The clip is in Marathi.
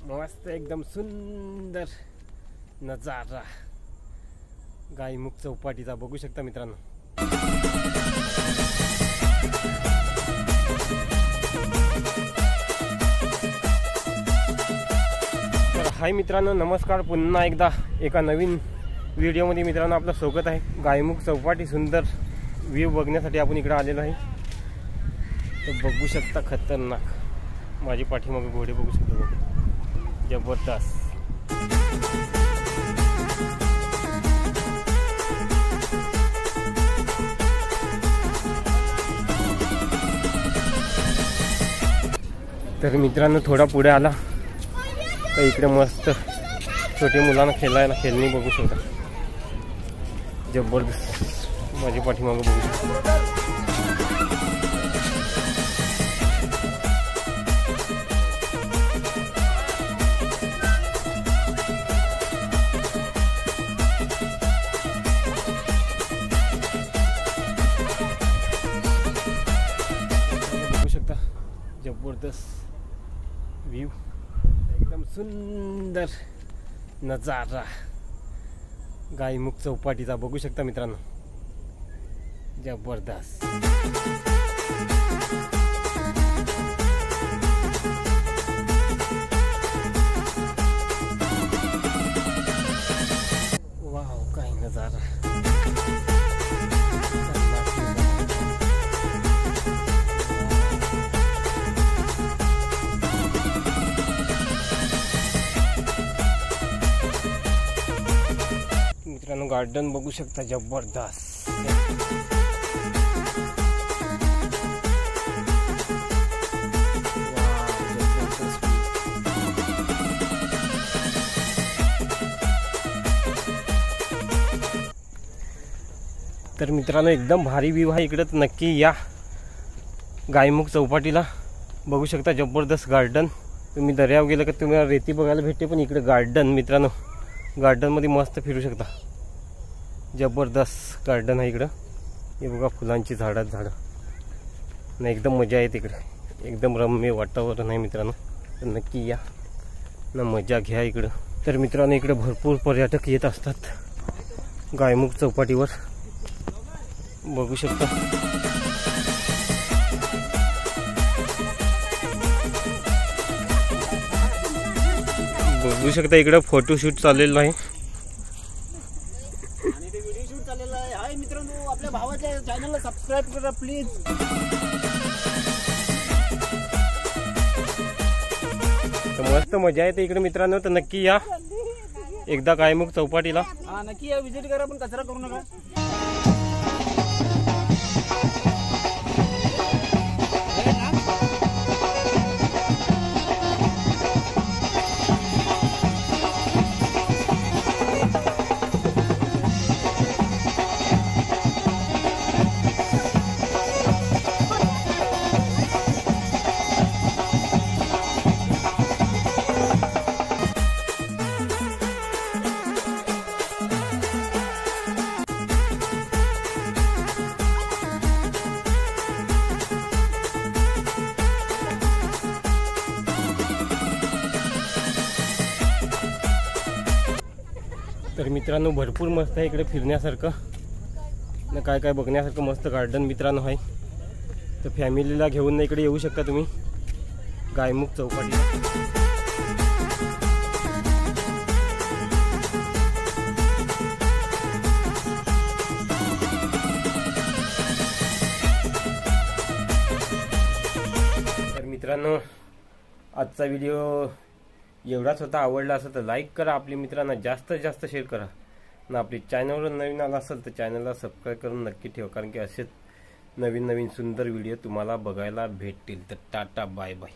मस्त एकदम सुंदर नजारा गायमुख चौपाटीचा बघू शकता मित्रांनो। तर हाय मित्रांनो, नमस्कार। पुन्हा एकदा एका नवीन व्हिडिओमध्ये मित्रांनो आपलं स्वागत आहे। गायमुख चौपाटी सुंदर व्ह्यू बघण्यासाठी आपण इकडे आलेलो आहे। तर बघू शकता खतरनाक माझी पाठीमागे घोडे बघू शकता, जबरदस्त। तर मित्रांनो थोडा पुढे आला तर इकडे मस्त छोटे मुलांना खेळायला खेळणी बघू शकता, जबरदस्त माझी पाठीमागे बघू शकता। बघू शकता जबरदस्त व्ह्यू, एकदम सुंदर नजारा गायमुख चौपाटीचा बघू शकता मित्रांनो, जबरदस्त। वाव, काय नजारा। मित्रांनो गार्डन बघू शकता, जबरदस्त। तर मित्रांनो एकदम भारी व्ह्यू आहे इकडे, नक्की या गायमुख चौपाटीला। बघू शकता जबरदस्त गार्डन। तुम्ही दर्यावर गेलं का तुम्हाला रेती बघायला भेटते, पण इकडे गार्डन मित्रांनो, गार्डन मध्ये मस्त फिरू शकता, जबरदस्त गार्डन आहे इकडं। हे बघा फुलांची झाड ना, एकदम मजा येते इकडे, एकदम रम्य वातावरण आहे मित्रांनो। तर नक्की या ना, मजा घ्या इकडं। तर मित्रांनो इकडे भरपूर पर्यटक येत असतात गायमुख चौपाटीवर, बघू शकता। बघू शकता इकडे फोटोशूट चाललेलं आहे आणि ते व्हिडिओ शूट चाललेलं आहे। हाय मित्रांनो, आपल्या भावाच्या चॅनलला सबस्क्राइब करा प्लीज। तर मस्त मजा येते इकडे मित्रांनो। तर नक्की या एकदा गायमुख चौपाटीला। हा नक्की या, विजिट करा, पण कचरा करू नका। तर मित्रांनो भरपूर मस्त आहे इकडे फिरण्यासारखं ना, काय काय बघण्यासारखं मस्त गार्डन मित्रांनो आहे। तर फॅमिलीला घेऊन इकडे येऊ शकता तुम्ही गायमुख चौपाटी। तर मित्रांनो आजचा व्हिडिओ एवढाच होता। आवडला असेल तर लाईक करा, आपल्या मित्रांना जास्तीत जास्त शेअर करा ना। आपली चॅनलवर नवीन आला असेल तर चॅनलला सबस्क्राईब करून नक्की ठेवा, कारण की असेच नवीन नवीन सुंदर व्हिडिओ तुम्हाला बघायला भेटतील। तर टाटा, बाय बाय।